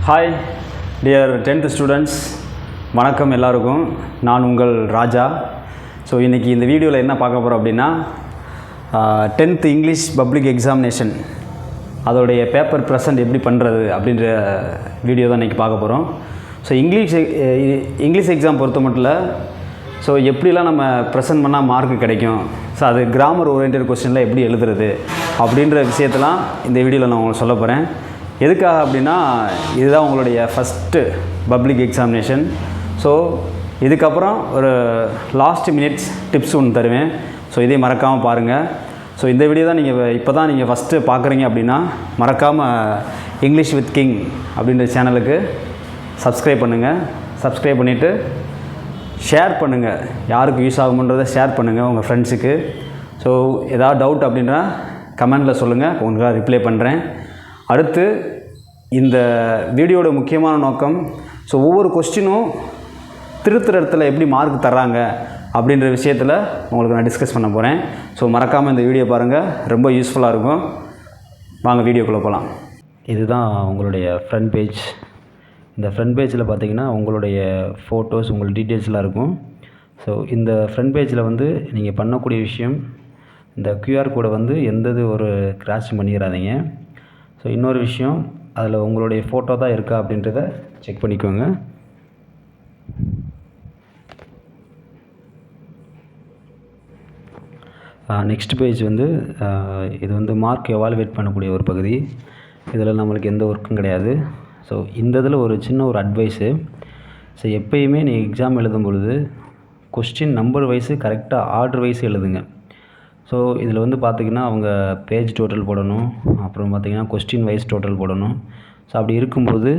Hi dear 10th students, வணக்கம் எல்லாருக்கும். நான் உங்கள் ராஜா. ஸோ இன்றைக்கி இந்த வீடியோவில் என்ன பார்க்க போகிறோம் அப்படின்னா 10th இங்கிலீஷ் பப்ளிக் எக்ஸாமினேஷன் அதோடைய பேப்பர் ப்ரெசன்ட் எப்படி பண்ணுறது அப்படின்ற வீடியோ தான் இன்றைக்கி பார்க்க போகிறோம். ஸோ இங்கிலீஷ் எக்ஸாம் பொறுத்த மட்டும் இல்லை, ஸோ எப்படிலாம் நம்ம ப்ரெசன்ட் பண்ணால் மார்க்கு கிடைக்கும், ஸோ அது கிராமர் ஓரியன்டட் கொஸ்டினில் எப்படி எழுதுறது அப்படின்ற விஷயத்தெல்லாம் இந்த வீடியோவில் நான் உங்களுக்கு சொல்ல போகிறேன். எதுக்காக அப்படின்னா, இதுதான் உங்களுடைய ஃபஸ்ட்டு பப்ளிக் எக்ஸாமினேஷன். ஸோ இதுக்கப்புறம் ஒரு லாஸ்ட் மினிட்ஸ் டிப்ஸ் ஒன்று தருவேன். ஸோ இதை மறக்காமல் பாருங்கள். ஸோ இந்த வீடியோ தான் இப்போ தான் நீங்கள் ஃபஸ்ட்டு பார்க்குறீங்க அப்படின்னா, மறக்காமல் இங்கிலீஷ் வித் கிங் அப்படின்ற சேனலுக்கு சப்ஸ்கிரைப் பண்ணுங்கள். சப்ஸ்கிரைப் பண்ணிவிட்டு ஷேர் பண்ணுங்கள். யாருக்கு யூஸ் ஆகும்ன்றதை ஷேர் பண்ணுங்கள் உங்கள் ஃப்ரெண்ட்ஸுக்கு. ஸோ ஏதாவது டவுட் அப்படின்னா கமெண்டில் சொல்லுங்கள், உங்களுக்காக ரிப்ளை பண்ணுறேன். அடுத்து இந்த வீடியோட முக்கியமான நோக்கம், ஸோ ஒவ்வொரு கொஸ்டினும் திருத்துற இடத்துல எப்படி மார்க் தர்றாங்க அப்படின்ற விஷயத்தில் உங்களுக்கு நான் டிஸ்கஸ் பண்ண போகிறேன். ஸோ மறக்காமல் இந்த வீடியோ பாருங்கள், ரொம்ப யூஸ்ஃபுல்லாக இருக்கும். வாங்க வீடியோக்குள்ளே போகலாம். இதுதான் உங்களுடைய ஃப்ரண்ட் பேஜ். இந்த ஃப்ரண்ட் பேஜில் பார்த்தீங்கன்னா உங்களுடைய ஃபோட்டோஸ், உங்கள் டீட்டெயில்ஸ்லாம் இருக்கும். ஸோ இந்த ஃப்ரண்ட் பேஜில் வந்து நீங்கள் பண்ணக்கூடிய விஷயம், இந்த QR கோடை வந்து எந்தது ஒரு கிராச் பண்ணிடாதீங்க. ஸோ இன்னொரு விஷயம், அதில் உங்களுடைய ஃபோட்டோ தான் இருக்கா அப்படின்றத செக் பண்ணிக்கோங்க. நெக்ஸ்ட் பேஜ் வந்து இது வந்து மார்க் எவாலுவேட் பண்ணக்கூடிய ஒரு பகுதி. இதில் நம்மளுக்கு எந்த ஒர்க்கும் கிடையாது. ஸோ இந்த இதில் ஒரு சின்ன ஒரு அட்வைஸு, ஸோ எப்பயுமே நீங்கள் எக்ஸாம் எழுதும் பொழுது கொஸ்டின் நம்பர் வைஸு கரெக்டாக ஆர்டர் வைஸ் எழுதுங்க. ஸோ இதில் வந்து பார்த்திங்கன்னா அவங்க பேஜ் டோட்டல் போடணும், அப்புறம் பார்த்திங்கன்னா கொஸ்டின் வைஸ் டோட்டல் போடணும். ஸோ அப்படி இருக்கும்போது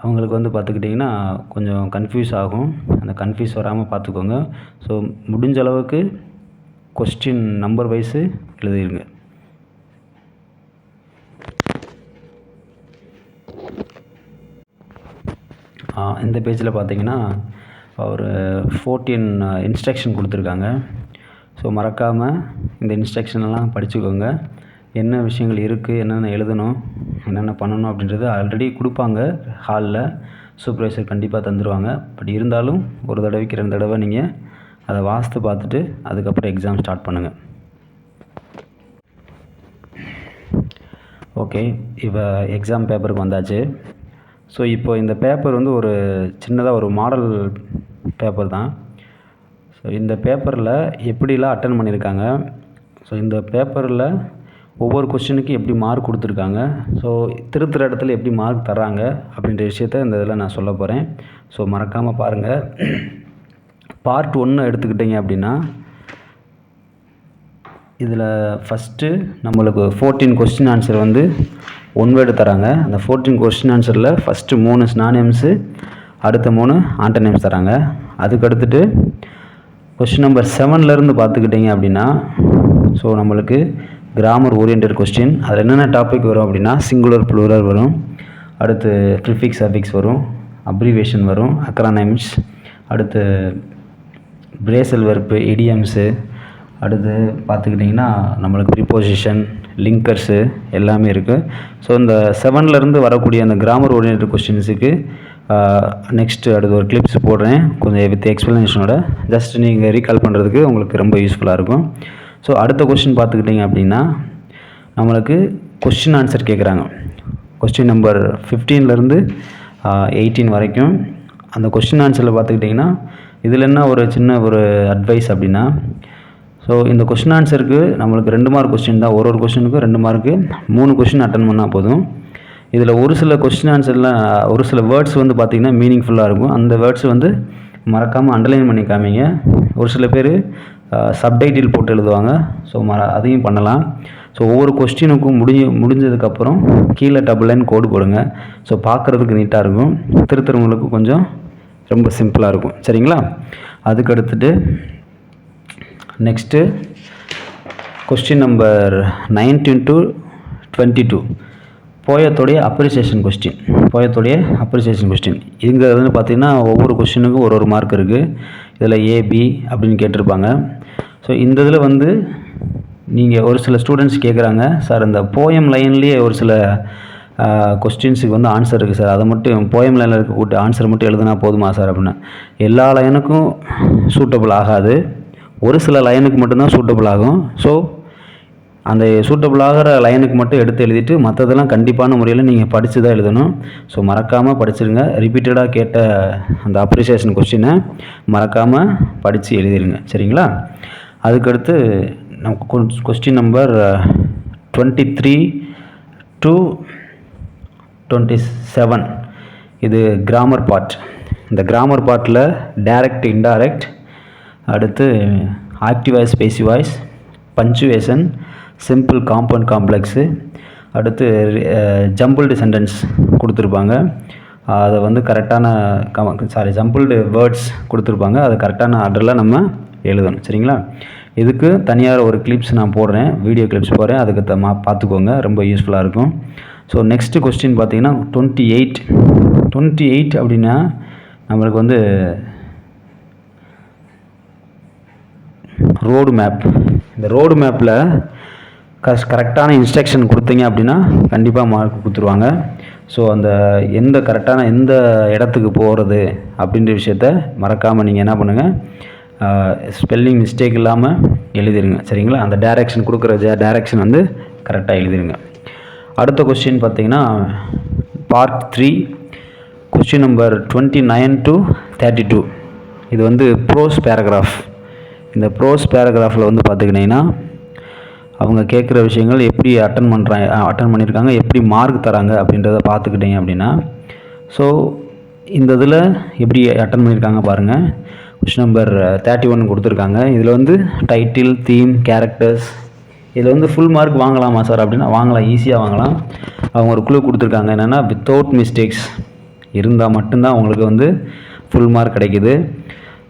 அவங்களுக்கு வந்து பார்த்துக்கிட்டிங்கன்னா கொஞ்சம் கன்ஃபியூஸ் ஆகும். அந்த கன்ஃபியூஸ் வராமல் பார்த்துக்கோங்க. ஸோ முடிஞ்ச அளவுக்கு கொஸ்டின் நம்பர் வைஸு எழுதிடுங்க. இந்த பேஜில் பார்த்திங்கன்னா ஒரு 14 இன்ஸ்ட்ரக்ஷன் கொடுத்துருக்காங்க. ஸோ மறக்காமல் இந்த இன்ஸ்ட்ரக்ஷன்லாம் படிச்சுக்கோங்க. என்ன விஷயங்கள் இருக்குது, என்னென்ன எழுதணும், என்னென்ன பண்ணணும் அப்படின்றது ஆல்ரெடி கொடுப்பாங்க ஹாலில். சூப்பர்வைசர் கண்டிப்பாக தந்துடுவாங்க. பட் இருந்தாலும் ஒரு தடவைக்கு 2 தடவை நீங்கள் அதை வாசித்து பார்த்துட்டு அதுக்கப்புறம் எக்ஸாம் ஸ்டார்ட் பண்ணுங்கள். ஓகே, இப்போ எக்ஸாம் பேப்பருக்கு வந்தாச்சு. ஸோ இப்போ இந்த பேப்பர் வந்து ஒரு சின்னதாக ஒரு மாடல் பேப்பர் தான். ஸோ இந்த பேப்பரில் எப்படிலாம் அட்டன் பண்ணியிருக்காங்க, ஸோ இந்த பேப்பரில் ஒவ்வொரு கொஸ்டினுக்கும் எப்படி மார்க் கொடுத்துருக்காங்க, ஸோ திருத்துற இடத்துல எப்படி மார்க் தர்றாங்க அப்படின்ற விஷயத்த இந்த இதில் நான் சொல்ல போகிறேன். ஸோ மறக்காமல் பாருங்கள். பார்ட் 1 எடுத்துக்கிட்டிங்க அப்படின்னா, இதில் ஃபஸ்ட்டு நம்மளுக்கு 14 கொஸ்டின் ஆன்சர் வந்து ஒன் வேர்டு தராங்க. அந்த 14 கொஸ்டின் ஆன்சரில் ஃபஸ்ட்டு 3 சினானிம்ஸு, அடுத்த 3 ஆண்டனிம்ஸ் தராங்க. அதுக்கு அடுத்துட்டு கொஸ்டின் நம்பர் 7லேருந்து பார்த்துக்கிட்டிங்க அப்படின்னா, ஸோ நம்மளுக்கு கிராமர் ஓரியன்டட் கொஸ்டின். அதில் என்னென்ன டாபிக் வரும் அப்படின்னா, சிங்குலர் ப்ளூரல் வரும், அடுத்து ப்ரிஃபிக்ஸ் அஃபிக்ஸ் வரும், அப்ரிவேஷன் வரும், அக்ரானிம்ஸ், அடுத்து பிரேசல் வெர்பு, இடியம்ஸு, அடுத்து பார்த்துக்கிட்டிங்கன்னா நம்மளுக்கு ப்ரிப்போசிஷன், லிங்கர்ஸு எல்லாமே இருக்குது. ஸோ இந்த 7லேருந்து வரக்கூடிய அந்த கிராமர் ஓரியன்டட் கொஸ்டின்ஸுக்கு நெக்ஸ்ட்டு அடுத்து ஒரு கிளிப்ஸ் போடுறேன் கொஞ்சம் வித் எக்ஸ்ப்ளனேஷனோட. ஜஸ்ட் நீங்கள் ரீகால் பண்ணுறதுக்கு உங்களுக்கு ரொம்ப யூஸ்ஃபுல்லாக இருக்கும். ஸோ அடுத்த கொஸ்டின் பார்த்துக்கிட்டிங்க அப்படின்னா, நம்மளுக்கு கொஸ்டின் ஆன்சர் கேட்குறாங்க. கொஸ்டின் நம்பர் 15லேருந்து 18 வரைக்கும். அந்த கொஸ்டின் ஆன்சரில் பார்த்துக்கிட்டிங்கன்னா இதில் என்ன ஒரு சின்ன ஒரு அட்வைஸ் அப்படின்னா, ஸோ இந்த கொஸ்டின் ஆன்சருக்கு நம்மளுக்கு 2 மார்க் கொஸ்டின் தான். ஒரு கொஸ்டினுக்கும் 2 மார்க்கு, 3 கொஸ்டின் அட்டன் பண்ணால் போதும். இதில் ஒரு சில கொஸ்டின் ஆன்சரில் ஒரு சில வேர்ட்ஸ் வந்து பார்த்திங்கன்னா மீனிங்ஃபுல்லாக இருக்கும். அந்த வேர்ட்ஸ் வந்து மறக்காமல் அண்டர்லைன் பண்ணி காமிங்க. ஒரு சில பேர் சப்டைட்டில் போட்டு எழுதுவாங்க. ஸோ அதையும் பண்ணலாம். ஸோ ஒவ்வொரு கொஸ்டினுக்கும் முடிஞ்சதுக்கப்புறம் கீழே டபுள் லைன் கோடு போடுங்க. ஸோ பார்க்குறதுக்கு நீட்டாக இருக்கும், திருத்துறவங்களுக்கு கொஞ்சம் ரொம்ப சிம்பிளாக இருக்கும். சரிங்களா? அதுக்கு அடுத்துட்டு நெக்ஸ்ட்டு கொஸ்டின் நம்பர் 19 to 22 போயத்தோடைய அப்ரிசியேஷன் கொஸ்டின். இங்கே வந்து பார்த்திங்கன்னா ஒவ்வொரு கொஸ்டினுக்கும் ஒரு மார்க் இருக்குது. இதில் AB அப்படின்னு கேட்டிருப்பாங்க. ஸோ இந்த இதில் வந்து நீங்கள் ஒரு சில ஸ்டூடெண்ட்ஸ் கேட்குறாங்க, சார் இந்த போயம் லைன்லேயே ஒரு சில கொஸ்டின்ஸுக்கு வந்து ஆன்சர் இருக்குது சார், அதை மட்டும் போயம் லைனில் இருக்கக்கூடிய ஆன்சர் மட்டும் எழுதுனா போதுமா சார் அப்படின்னா, எல்லா லைனுக்கும் சூட்டபிள் ஆகாது, ஒரு சில லைனுக்கு மட்டும்தான் சூட்டபிள் ஆகும். ஸோ அந்த சூட்டபிள் ஆகிற லைனுக்கு மட்டும் எடுத்து எழுதிட்டு மற்றதெல்லாம் கண்டிப்பான முறையில் நீங்கள் படித்து தான் எழுதணும். ஸோ மறக்காமல் படிச்சிருங்க. ரிப்பீட்டடாக கேட்ட அந்த அப்ரிசியேஷன் கொஸ்டினை மறக்காமல் படித்து எழுதிடுங்க, சரிங்களா? அதுக்கடுத்து நமக்கு கொஸ்டின் நம்பர் 23 to 27 இது கிராமர் பார்ட். இந்த கிராமர் பார்ட்டில் டைரக்ட், இன்டைரக்ட், அடுத்து active voice, passive voice, punctuation, simple, compound, complex, அடுத்து ஜம்பிள்டு சென்டென்ஸ் கொடுத்துருப்பாங்க. அதை வந்து கரெக்டான ஜம்பிள்டு வேர்ட்ஸ் கொடுத்துருப்பாங்க, அதை கரெக்டான ஆர்டரில் நம்ம எழுதணும், சரிங்களா? இதுக்கு தனியாக ஒரு கிளிப்ஸ் நான் போடுறேன், வீடியோ கிளிப்ஸ் போடுறேன், அதுக்கு பார்த்துக்கோங்க, ரொம்ப யூஸ்ஃபுல்லாக இருக்கும். ஸோ நெக்ஸ்ட்டு கொஸ்டின் பார்த்தீங்கன்னா 28 அப்படின்னா நம்மளுக்கு வந்து ரோடு மேப். இந்த ரோடு மேப்பில் கரெக்டான இன்ஸ்ட்ரக்ஷன் கொடுத்தீங்க அப்படின்னா கண்டிப்பாக மார்க் கொடுத்துருவாங்க. ஸோ அந்த கரெக்டான எந்த இடத்துக்கு போகிறது அப்படின்ற விஷயத்த மறக்காமல் நீங்கள் என்ன பண்ணுங்கள், ஸ்பெல்லிங் மிஸ்டேக் இல்லாமல் எழுதிருங்க, சரிங்களா? அந்த டைரக்ஷன் கொடுக்குற டைரக்ஷன் வந்து கரெக்டாக எழுதிருங்க. அடுத்த கொஸ்டின் பார்த்தீங்கன்னா பார்ட் 3, கொஸ்டின் நம்பர் 29 to 32. இது வந்து ப்ரோஸ் பேராகிராஃப். இந்த ப்ரோஸ் பேராகிராஃபில் வந்து பார்த்துக்கிட்டிங்கன்னா அவங்க கேட்குற விஷயங்கள் எப்படி அட்டன் பண்ணியிருக்காங்க, எப்படி மார்க் தராங்க அப்படின்றத பார்த்துக்கிட்டிங்க அப்படின்னா, ஸோ இந்த இதில் எப்படி அட்டன் பண்ணியிருக்காங்க பாருங்கள். கொஸ்டின் நம்பர் 31 கொடுத்துருக்காங்க. இதில் வந்து டைட்டில், தீம், கேரக்டர்ஸ், இதில் வந்து ஃபுல் மார்க் வாங்கலாமா சார் அப்படின்னா வாங்கலாம், ஈஸியாக வாங்கலாம். அவங்க ஒரு குழு கொடுத்துருக்காங்க, என்னென்னா வித்தவுட் மிஸ்டேக்ஸ் இருந்தால் மட்டும்தான் உங்களுக்கு வந்து ஃபுல் மார்க் கிடைக்கிது.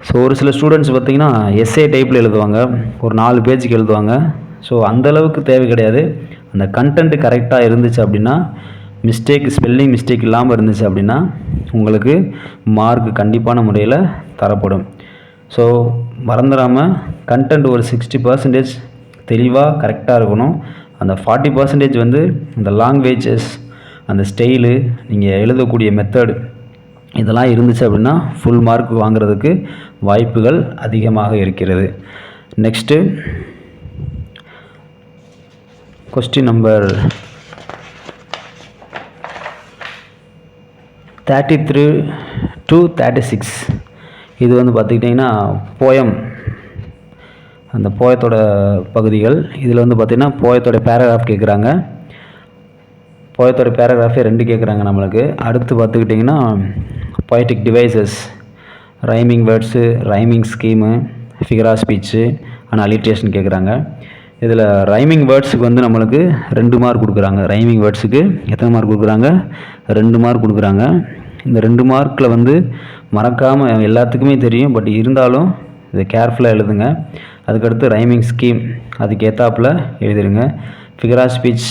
ஸோ ஒரு சில ஸ்டூடெண்ட்ஸ் பார்த்திங்கன்னா எஸ்ஏ டைப்பில் எழுதுவாங்க, ஒரு 4 பேஜுக்கு எழுதுவாங்க. ஸோ அந்தளவுக்கு தேவை கிடையாது. அந்த கண்டென்ட்டு கரெக்டாக இருந்துச்சு அப்படின்னா, ஸ்பெல்லிங் மிஸ்டேக் இல்லாமல் இருந்துச்சு அப்படின்னா உங்களுக்கு மார்க் கண்டிப்பான முறையில் தரப்படும். ஸோ மறந்துடாமல் கண்டென்ட் ஒரு 60% தெளிவாக கரெக்டாக இருக்கணும். அந்த 40% வந்து இந்த லாங்குவேஜஸ், அந்த ஸ்டைலு, நீங்கள் எழுதக்கூடிய மெத்தடு, இதெல்லாம் இருந்துச்சு அப்படின்னா ஃபுல் மார்க் வாங்குறதுக்கு வாய்ப்புகள் அதிகமாக இருக்கிறது. Next question number 33 to 36. இது வந்து பார்த்துக்கிட்டிங்கன்னா போயம், அந்த போயத்தோட பகுதிகள். இதில் வந்து பார்த்திங்கன்னா போயத்தோட பேராகிராஃப் கேட்குறாங்க. போயத்தோட பேராகிராஃபே 2 கேட்குறாங்க நம்மளுக்கு. அடுத்து பார்த்துக்கிட்டிங்கன்னா poetic devices, rhyming words, rhyming scheme, figure of speech and alliteration கேட்குறாங்க. இதில் ரைமிங் வேர்ட்ஸுக்கு வந்து நம்மளுக்கு 2 மார்க் கொடுக்குறாங்க. ரைமிங் வேர்ட்ஸுக்கு எத்தனை மார்க் கொடுக்குறாங்க? 2 மார்க் கொடுக்குறாங்க. இந்த 2 மார்க்கில் வந்து மறக்காமல், எல்லாத்துக்குமே தெரியும், பட் இருந்தாலும் இதை கேர்ஃபுல்லாக எழுதுங்க. அதுக்கடுத்து ரைமிங் ஸ்கீம், அதுக்கு ஏற்றாப்பில் எழுதிடுங்க. ஃபிகர் ஆஃப் ஸ்பீச்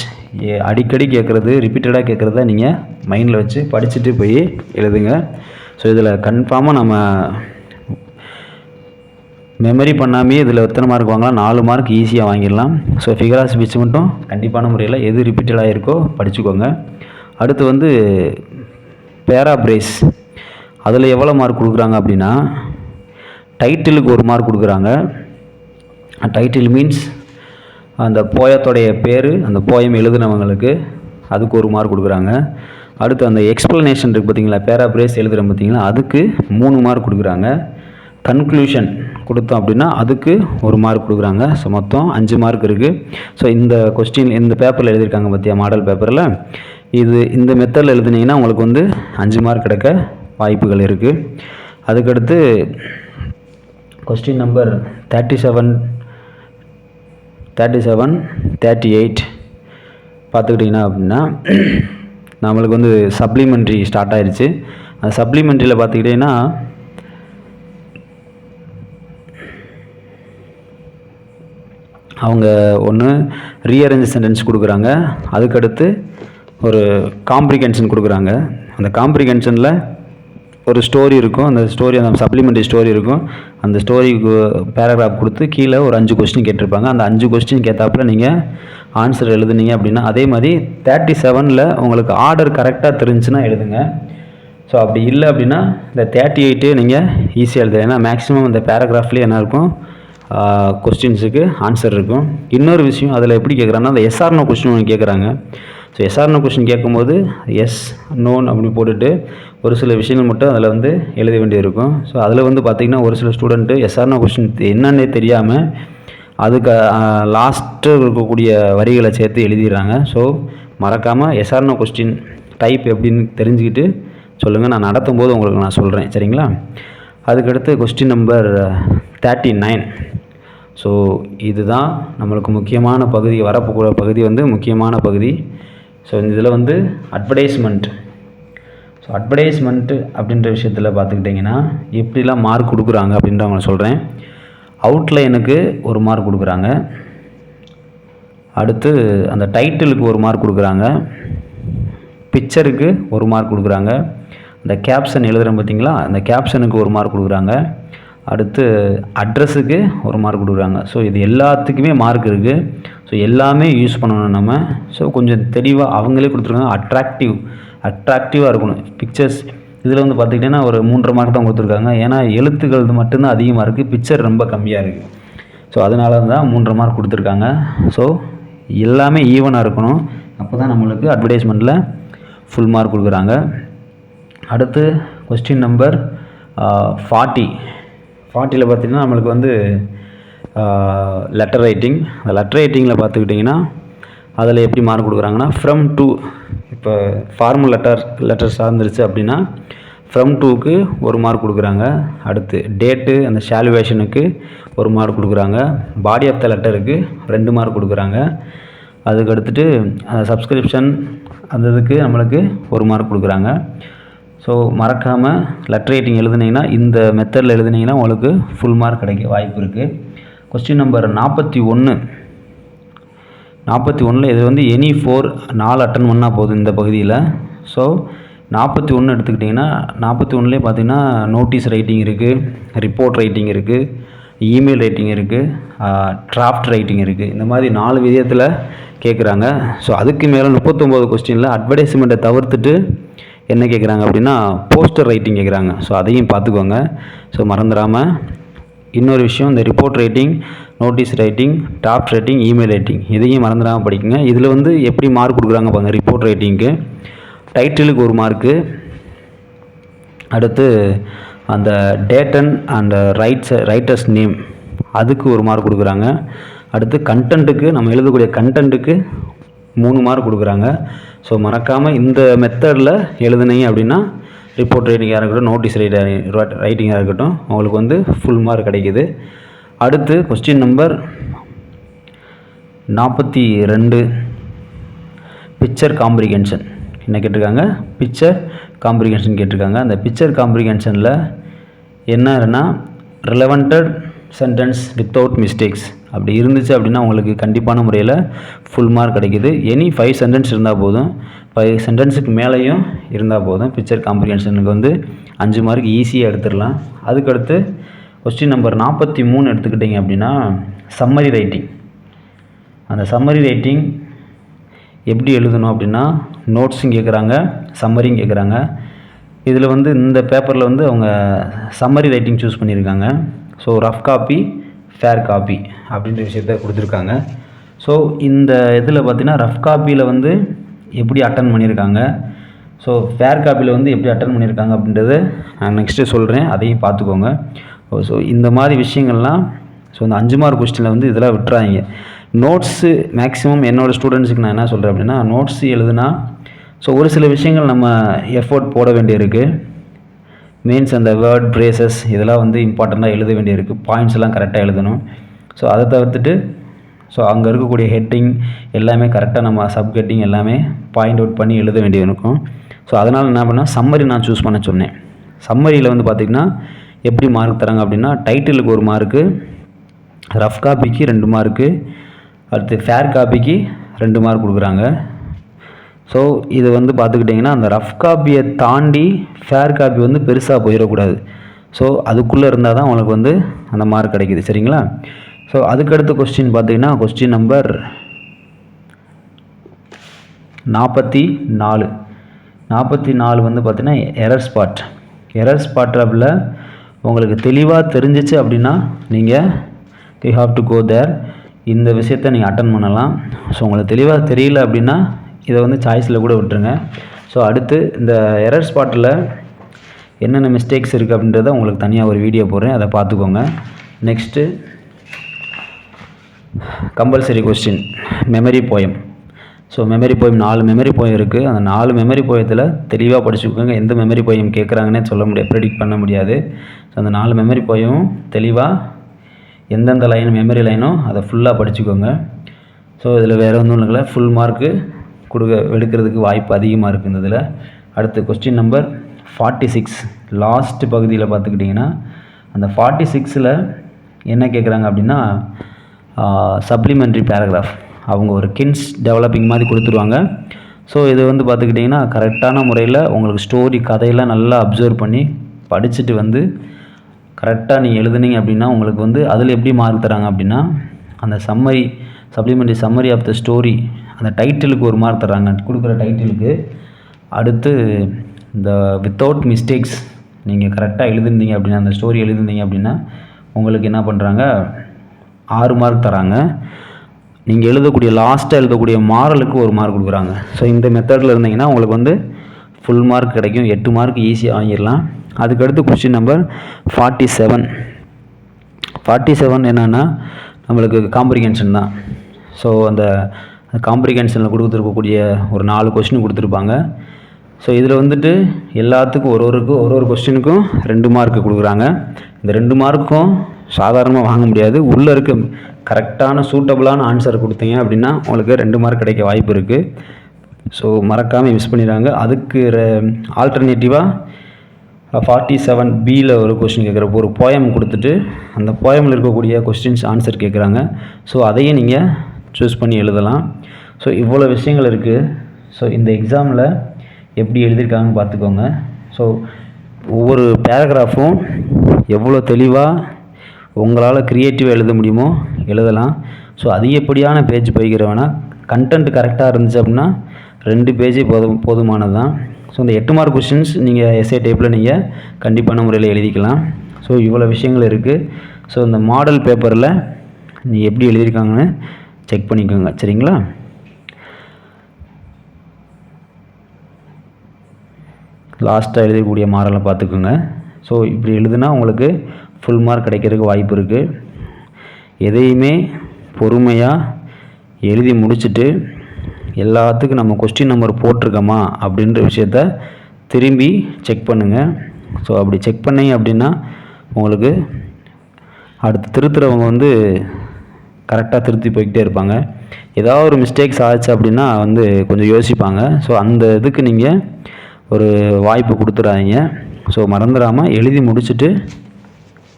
அடிக்கடி கேட்குறது, ரிப்பீட்டடாக கேட்குறத நீங்கள் மைண்டில் வச்சு படிச்சுட்டு போய் எழுதுங்க. ஸோ இதில் கன்ஃபார்மாக நம்ம மெமரி பண்ணாமே இதில் எத்தனை மார்க் வாங்கலாம்? 4 மார்க் ஈஸியாக வாங்கிடலாம். ஸோ ஃபிகர் ஆஃப் ஸ்பீச் மட்டும் கண்டிப்பான முறையில் எது ரிப்பீட்டடாக இருக்கோ படிச்சுக்கோங்க. அடுத்து வந்து பேராப்ரேஸ், அதில் எவ்வளோ மார்க் கொடுக்குறாங்க அப்படின்னா, டைட்டிலுக்கு 1 மார்க் கொடுக்குறாங்க. டைட்டில் மீன்ஸ் அந்த போயத்தோடைய பேர், அந்த போயம் எழுதுனவங்களுக்கு, அதுக்கு 1 மார்க் கொடுக்குறாங்க. அடுத்து அந்த எக்ஸ்ப்ளனேஷன் இருக்குது பார்த்தீங்களா, பேராப்ரேஸ் எழுதுகிறோம் பார்த்தீங்களா, அதுக்கு 3 மார்க் கொடுக்குறாங்க. கன்க்ளூஷன் கொடுத்தோம் அப்படின்னா அதுக்கு 1 மார்க் கொடுக்குறாங்க. ஸோ மொத்தம் 5 மார்க் இருக்குது. ஸோ இந்த கொஸ்டின் இந்த பேப்பரில் எழுதியிருக்காங்க பார்த்தியா, மாடல் பேப்பரில், இந்த மெத்தடில் எழுதுனீங்கன்னா உங்களுக்கு வந்து 5 மார்க் கிடைக்க வாய்ப்புகள் இருக்குது. அதுக்கடுத்து கொஸ்டின் நம்பர் 37, 38 பார்த்துக்கிட்டிங்கன்னா அப்படின்னா நம்மளுக்கு வந்து சப்ளிமெண்ட்ரி ஸ்டார்ட் ஆயிடுச்சு. அந்த சப்ளிமெண்ட்ரியில் பார்த்துக்கிட்டிங்கன்னா அவங்க ஒன்று ரீஅரேஞ்ச் சென்டென்ஸ் கொடுக்குறாங்க, அதுக்கடுத்து ஒரு காம்ப்ரிஹென்ஷன் கொடுக்குறாங்க. அந்த காம்ப்ரிஹென்ஷனில் ஒரு ஸ்டோரி இருக்கும். அந்த ஸ்டோரி அந்த சப்ளிமெண்ட்ரி ஸ்டோரி இருக்கும். அந்த ஸ்டோரிக்கு பேராகிராஃப் கொடுத்து கீழே ஒரு 5 கொஸ்டின் கேட்டிருப்பாங்க. அந்த 5 கொஸ்டின் கேட்டாப்புல நீங்கள் ஆன்சர் எழுதுனீங்க அப்படின்னா, அதே மாதிரி 37ல் உங்களுக்கு ஆர்டர் கரெக்டாக தெரிஞ்சுன்னா எழுதுங்க. ஸோ அப்படி இல்லை அப்படின்னா இந்த 38 நீங்கள் ஈஸியாக எழுதுங்க. ஏன்னா மேக்ஸிமம் இந்த பேராகிராஃப்லேயே என்ன இருக்கும், கொஸ்டின்ஸுக்கு ஆன்சர் இருக்கும். இன்னொரு விஷயம் அதில் எப்படி கேட்குறாங்கன்னா, அந்த எஸ்ஆர்னோ கொஸ்டின் ஒன்று கேட்குறாங்க. ஸோ எஸ்ஆர்னோ கொஸ்டின் கேட்கும்போது எஸ் நோன் அப்படி போட்டுட்டு ஒரு சில விஷயங்கள் மட்டும் அதில் வந்து எழுத வேண்டியிருக்கும். ஸோ அதில் வந்து பார்த்திங்கன்னா ஒரு சில ஸ்டூடெண்ட்டு எஸ்ஆர்னோ கொஸ்டின் என்னன்னே தெரியாமல் அதுக்கு லாஸ்ட்டு இருக்கக்கூடிய வரிகளை சேர்த்து எழுதிடுறாங்க. ஸோ மறக்காமல் எஸ்ஆர்னோ கொஸ்டின் டைப் எப்படின்னு தெரிஞ்சுக்கிட்டு சொல்லுங்கள். நான் நடத்தும் போது உங்களுக்கு நான் சொல்கிறேன், சரிங்களா? அதுக்கடுத்து கொஸ்டின் நம்பர் 39. ஸோ இதுதான் நம்மளுக்கு முக்கியமான பகுதி, வரப்போகிற பகுதி வந்து முக்கியமான பகுதி. ஸோ இதில் வந்து அட்வர்டைஸ்மெண்ட். ஸோ அட்வர்டைஸ்மெண்ட்டு அப்படின்ற விஷயத்தில் பார்த்துக்கிட்டிங்கன்னா எப்படிலாம் மார்க் கொடுக்குறாங்க அப்படின்ற அவங்க சொல்கிறேன். அவுட்லைனுக்கு ஒரு மார்க் கொடுக்குறாங்க. அடுத்து அந்த டைட்டிலுக்கு ஒரு மார்க் கொடுக்குறாங்க. பிக்சருக்கு ஒரு மார்க் கொடுக்குறாங்க. இந்த கேப்ஷன் எழுதுகிறோம் பார்த்தீங்களா, அந்த கேப்ஷனுக்கு ஒரு மார்க் கொடுக்குறாங்க. அடுத்து அட்ரஸுக்கு ஒரு மார்க் கொடுக்குறாங்க. ஸோ இது எல்லாத்துக்குமே மார்க் இருக்குது. ஸோ எல்லாமே யூஸ் பண்ணணும் நம்ம. ஸோ கொஞ்சம் தெளிவாக அவங்களே கொடுத்துருக்காங்க. அட்ராக்டிவாக இருக்கணும் பிக்சர்ஸ். இதில் வந்து பார்த்திங்கன்னா ஒரு 3.5 மார்க் தான் கொடுத்துருக்காங்க. ஏன்னா எழுத்துக்கள் மட்டும்தான் அதிகமாக இருக்குது, பிக்சர் ரொம்ப கம்மியாக இருக்குது. ஸோ அதனால தான் 3.5 மார்க் கொடுத்துருக்காங்க. ஸோ எல்லாமே ஈவனாக இருக்கணும். அப்போ தான் நம்மளுக்கு அட்வர்டைஸ்மெண்ட்டில் ஃபுல் மார்க் கொடுக்குறாங்க. அடுத்து கொஸ்டின் நம்பர் 40ல் பார்த்திங்கன்னா நம்மளுக்கு வந்து லெட்டர் ரைட்டிங். அந்த லெட்டர் ரைட்டிங்கில் பார்த்துக்கிட்டிங்கன்னா அதில் எப்படி மார்க் கொடுக்குறாங்கன்னா ஃப்ரம் டு, இப்போ ஃபார்மல் லெட்டர் சார்ந்துருச்சு அப்படின்னா ஃப்ரம் டுக்கு ஒரு மார்க் கொடுக்குறாங்க. அடுத்து டேட்டு அந்த சால்வேஷனுக்கு ஒரு மார்க் கொடுக்குறாங்க. பாடி ஆஃப் த லெட்டருக்கு 2 மார்க் கொடுக்குறாங்க. அதுக்கு அடுத்துட்டு அந்த சப்ஸ்கிரிப்ஷன் அந்த இதுக்கு நம்மளுக்கு ஒரு மார்க் கொடுக்குறாங்க. ஸோ மறக்காமல் லெட்டர் ரைட்டிங் எழுதுனீங்கன்னா இந்த மெத்தடில் எழுதுனீங்கன்னா உங்களுக்கு ஃபுல் மார்க் கிடைக்க வாய்ப்பு இருக்குது. கொஸ்டின் நம்பர் 41 இது வந்து எனி 4 அட்டன் பண்ணால் போதும் இந்த பகுதியில். ஸோ 41 எடுத்துக்கிட்டிங்கன்னா 41லே பார்த்திங்கன்னா நோட்டீஸ் ரைட்டிங் இருக்குது, ரிப்போர்ட் ரைட்டிங் இருக்குது, இமெயில் ரைட்டிங் இருக்குது, டிராஃப்ட் ரைட்டிங் இருக்குது. இந்த மாதிரி 4 விதத்தில் கேட்குறாங்க. ஸோ அதுக்கு மேலே 39 கொஸ்டினில் அட்வர்டைஸ்மெண்ட்டை தவிர்த்துட்டு என்ன கேட்குறாங்க அப்படின்னா போஸ்டர் ரைட்டிங் கேட்குறாங்க. ஸோ அதையும் பார்த்துக்கோங்க. ஸோ மறந்துடாமல். இன்னொரு விஷயம், இந்த report writing, notice writing, draft writing, email writing இதையும் மறந்துடாமல் படிக்குங்க. இதில் வந்து எப்படி மார்க் கொடுக்குறாங்க பாருங்கள். ரிப்போர்ட் ரைட்டிங்க்கு டைட்டிலுக்கு ஒரு மார்க்கு. அடுத்து அந்த டேட்டன் அண்ட் ரைட்டர்ஸ் நேம் அதுக்கு ஒரு மார்க் கொடுக்குறாங்க. அடுத்து கண்டென்ட்டுக்கு, நம்ம எழுதக்கூடிய கண்டென்ட்டுக்கு 3 மார்க் கொடுக்குறாங்க. ஸோ மறக்காமல் இந்த மெத்தடில் எழுதுனீங்க அப்படின்னா ரிப்போர்ட் ரைட்டிங்காக இருக்கட்டும், நோட்டீஸ் ரைட்டிங்காக இருக்கட்டும் உங்களுக்கு வந்து ஃபுல் மார்க் கிடைக்கிது. அடுத்து கொஸ்டின் நம்பர் 42 பிக்சர் காம்ப்ரிஹென்ஷன் என்ன கேட்டிருக்காங்க, பிக்சர் காம்ப்ரிஹென்ஷன் கேட்டிருக்காங்க. அந்த பிக்சர் காம்ப்ரிஹென்ஷனில் என்னன்னா ரிலவெண்டட் சென்டென்ஸ் வித்தவுட் மிஸ்டேக்ஸ் அப்படி இருந்துச்சு அப்படின்னா உங்களுக்கு கண்டிப்பான முறையில் ஃபுல் மார்க் கிடைக்கிது. எனி 5 சென்டென்ஸ் இருந்தால் போதும், 5 சென்டென்ஸுக்கு மேலேயும் இருந்தால் போதும். பிக்சர் காம்ப்ரிஹென்ஷனுக்கு வந்து 5 மார்க் ஈஸியாக எடுத்துடலாம். அதுக்கடுத்து கொஸ்டின் நம்பர் 43 எடுத்துக்கிட்டிங்க அப்படின்னா சம்மரி ரைட்டிங். அந்த சம்மரி ரைட்டிங் எப்படி எழுதணும் அப்படின்னா நோட்ஸும் கேட்குறாங்க, சம்மரியும் கேட்குறாங்க. இதில் வந்து இந்த பேப்பரில் வந்து அவங்க சம்மரி ரைட்டிங் சூஸ் பண்ணியிருக்காங்க. So rough copy, fair copy அப்படின்ற விஷயத்த கொடுத்துருக்காங்க. ஸோ இந்த இதில் பார்த்திங்கன்னா ரஃப் காப்பியில் வந்து எப்படி அட்டன் பண்ணியிருக்காங்க, ஸோ ஃபேர் காப்பியில் வந்து எப்படி அட்டன் பண்ணியிருக்காங்க அப்படின்றத நான் நெக்ஸ்ட்டு சொல்கிறேன், அதையும் பார்த்துக்கோங்க. ஸோ இந்த மாதிரி விஷயங்கள்லாம் ஸோ இந்த 5 மார்க் கொஸ்டினில் வந்து இதெல்லாம் விட்டுறாங்க. நோட்ஸு மேக்ஸிமம் என்னோடய ஸ்டூடெண்ட்ஸுக்கு நான் என்ன சொல்கிறேன் அப்படின்னா நோட்ஸ் எழுதுனா ஸோ ஒரு சில விஷயங்கள் நம்ம எஃபோர்ட் போட வேண்டியிருக்கு. மீன்ஸ் அந்த வேர்ட் பிரேசஸ் இதெல்லாம் வந்து இம்பார்ட்டண்ட்டாக எழுத வேண்டியிருக்கு. பாயிண்ட்ஸ் எல்லாம் கரெக்டாக எழுதணும். ஸோ அதை தவிர்த்துட்டு ஸோ அங்கே இருக்கக்கூடிய ஹெட்டிங் எல்லாமே கரெக்டாக நம்ம சப்ஹெட்டிங் எல்லாமே பாயிண்ட் அவுட் பண்ணி எழுத வேண்டியிருக்கும். ஸோ அதனால் என்ன பண்ணால் சம்மரி நான் சூஸ் பண்ண சொன்னேன். சம்மரியில் வந்து பார்த்திங்கன்னா எப்படி மார்க் தராங்க அப்படின்னா டைட்டிலுக்கு ஒரு மார்க்கு, ரஃப் காப்பிக்கு 2 மார்க்கு, அடுத்து ஃபேர் காப்பிக்கு 2 மார்க் கொடுக்குறாங்க. ஸோ இது வந்து பார்த்துக்கிட்டிங்கன்னா அந்த ரஃப் காப்பியை தாண்டி ஃபேர் காப்பி வந்து பெருசாக போயிடக்கூடாது. ஸோ அதுக்குள்ளே இருந்தால் தான் உங்களுக்கு வந்து அந்த மார்க் கிடைக்கிது. சரிங்களா? ஸோ அதுக்கடுத்த கொஸ்டின் பார்த்தீங்கன்னா கொஸ்டின் நம்பர் 44. 44 வந்து பார்த்தீங்கன்னா எரர் ஸ்பாட்டில் உங்களுக்கு தெளிவாக தெரிஞ்சிச்சு அப்படின்னா நீங்கள் யூ ஹாவ் டு கோ தேர். இந்த விஷயத்தை நீங்கள் அட்டன் பண்ணலாம். ஸோ உங்களுக்கு தெளிவாக தெரியல அப்படின்னா இதை வந்து சாய்ஸில் கூட விட்டுருங்க. ஸோ அடுத்து இந்த எரர் ஸ்பாட்டில் என்னென்ன மிஸ்டேக்ஸ் இருக்குது அப்படின்றத உங்களுக்கு தனியாக ஒரு வீடியோ போடுறேன், அதை பார்த்துக்கோங்க. Next compulsory question memory poem. So memory poem 4 memory poem இருக்குது. அந்த 4 மெமரி போயத்தில் தெளிவாக படிச்சுக்கோங்க. எந்த மெமரி போயம் கேட்குறாங்கன்னே சொல்ல முடியாது, ப்ரெடிக்ட் பண்ண முடியாது. ஸோ அந்த 4 மெமரி போயமும் தெளிவாக எந்தெந்த லைன் மெமரி லைனோ அதை ஃபுல்லாக படிச்சுக்கோங்க. ஸோ இதில் வேறு ஒன்றும் இல்லை, ஃபுல் மார்க்கு எடுக்கிறதுக்கு வாய்ப்பு அதிகமாக இருக்குது இந்த இதில். அடுத்து கொஸ்டின் நம்பர் 46 லாஸ்ட் பகுதியில் பார்த்துக்கிட்டிங்கன்னா அந்த 46ல் என்ன கேட்குறாங்க அப்படின்னா சப்ளிமெண்ட்ரி பேராகிராஃப். அவங்க ஒரு கின்ஸ் டெவலப்பிங் மாதிரி கொடுத்துருவாங்க. ஸோ இது வந்து பார்த்துக்கிட்டிங்கன்னா கரெக்டான முறையில் உங்களுக்கு ஸ்டோரி கதையெல்லாம் நல்லா அப்சர்வ் பண்ணி படிச்சுட்டு வந்து கரெக்டாக நீங்கள் எழுதுனீங்க அப்படின்னா உங்களுக்கு வந்து அதில் எப்படி மார்க் தராங்க அப்படின்னா அந்த supplementary summary of the story அந்த டைட்டிலுக்கு ஒரு மார்க் தராங்க, கொடுக்குற டைட்டிலுக்கு. அடுத்து இந்த வித்தவுட் மிஸ்டேக்ஸ் நீங்கள் கரெக்டாக எழுதிருந்தீங்க அப்படின்னா அந்த ஸ்டோரி எழுதிருந்தீங்க அப்படின்னா உங்களுக்கு என்ன பண்ணுறாங்க 6 மார்க் தராங்க. நீங்கள் எழுதக்கூடிய லாஸ்ட்டாக எழுதக்கூடிய மாரலுக்கு ஒரு மார்க் கொடுக்குறாங்க. ஸோ இந்த மெத்தடில் இருந்தீங்கன்னா உங்களுக்கு வந்து ஃபுல் மார்க் கிடைக்கும். 8 மார்க் ஈஸியாக வாங்கிடலாம். அதுக்கடுத்து கொஸ்டின் நம்பர் 47 என்னென்னா நம்மளுக்கு காம்ப்ரிஹென்ஷன் தான். ஸோ அந்த காம்ப்ரிஹென்ஷனில் கொடுத்துருக்கக்கூடிய ஒரு 4 கொஸ்டின் கொடுத்துருப்பாங்க. ஸோ இதில் வந்துட்டு எல்லாத்துக்கும் ஒரு கொஸ்டினுக்கும் 2 மார்க்கு கொடுக்குறாங்க. இந்த 2 மார்க்கும் சாதாரணமாக வாங்க முடியாது. உள்ளே இருக்க கரெக்டான சூட்டபுளான ஆன்சர் கொடுத்தீங்க அப்படின்னா உங்களுக்கு 2 மார்க் கிடைக்க வாய்ப்பு இருக்குது. ஸோ மறக்காமல் மிஸ் பண்ணிடுறாங்க. அதுக்கு ஆல்டர்னேட்டிவாக 47Bயில் ஒரு கொஸ்டின் கேட்குறப்போ ஒரு போயம் கொடுத்துட்டு அந்த போயமில் இருக்கக்கூடிய கொஸ்டின்ஸ் ஆன்சர் கேட்குறாங்க. ஸோ அதையும் நீங்கள் சூஸ் பண்ணி எழுதலாம். ஸோ இவ்வளோ விஷயங்கள் இருக்குது. ஸோ இந்த எக்ஸாமில் எப்படி எழுதியிருக்காங்கன்னு பார்த்துக்கோங்க. ஸோ ஒவ்வொரு பேராகிராஃபும் எவ்வளோ தெளிவாக உங்களால் க்ரியேட்டிவாக எழுத முடியுமோ எழுதலாம். ஸோ அதிகப்படியான பேஜ் போய்க்கிறவனா கண்டென்ட் கரெக்டாக இருந்துச்சு அப்படின்னா 2 பேஜே போதுமானது தான். ஸோ இந்த 8 மார்க் கொஸ்டின்ஸ் நீங்கள் எஸ்ஏ டைப்பில் நீங்கள் கண்டிப்பான முறையில் எழுதிக்கலாம். ஸோ இவ்வளோ விஷயங்கள் இருக்குது. ஸோ இந்த மாடல் பேப்பரில் நீங்கள் எப்படி எழுதியிருக்காங்கன்னு செக் பண்ணிக்கோங்க. சரிங்களா? லாஸ்ட்டாக எழுதக்கூடிய மாடலை பார்த்துக்கோங்க. ஸோ இப்படி எழுதுனா உங்களுக்கு ஃபுல் மார்க் கிடைக்கிறதுக்கு வாய்ப்பு இருக்குது. எதையுமே பொறுமையாக எழுதி முடிச்சுட்டு எல்லாத்துக்கும் நம்ம கொஸ்டின் நம்பர் போட்டிருக்கோமா அப்படின்ற விஷயத்த திரும்பி செக் பண்ணுங்கள். ஸோ அப்படி செக் பண்ணீங்க அப்படின்னா உங்களுக்கு அடுத்து திருத்துறவங்க வந்து கரெக்டாக திருத்தி போய்கிட்டே இருப்பாங்க. ஏதாவது ஒரு மிஸ்டேக்ஸ் ஆச்சு அப்படின்னா வந்து கொஞ்சம் யோசிப்பாங்க. ஸோ அந்த இதுக்கு நீங்கள் ஒரு வாய்ப்பு கொடுத்துடாதீங்க. ஸோ மறந்துடாமல் எழுதி முடிச்சுட்டு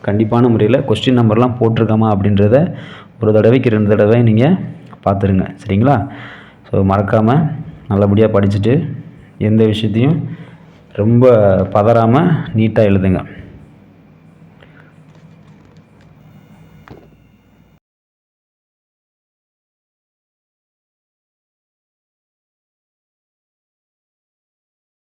கண்டிப்பான முறையில் கொஸ்டின் நம்பர்லாம் போட்டிருக்கோமா அப்படின்றத ஒரு தடவைக்கு 2 தடவை நீங்கள் பார்த்துருங்க. சரிங்களா? ஸோ மறக்காமல் நல்லபடியாக படிச்சுட்டு எந்த விஷயத்தையும் ரொம்ப பதறாமல் நீட்டாக எழுதுங்க.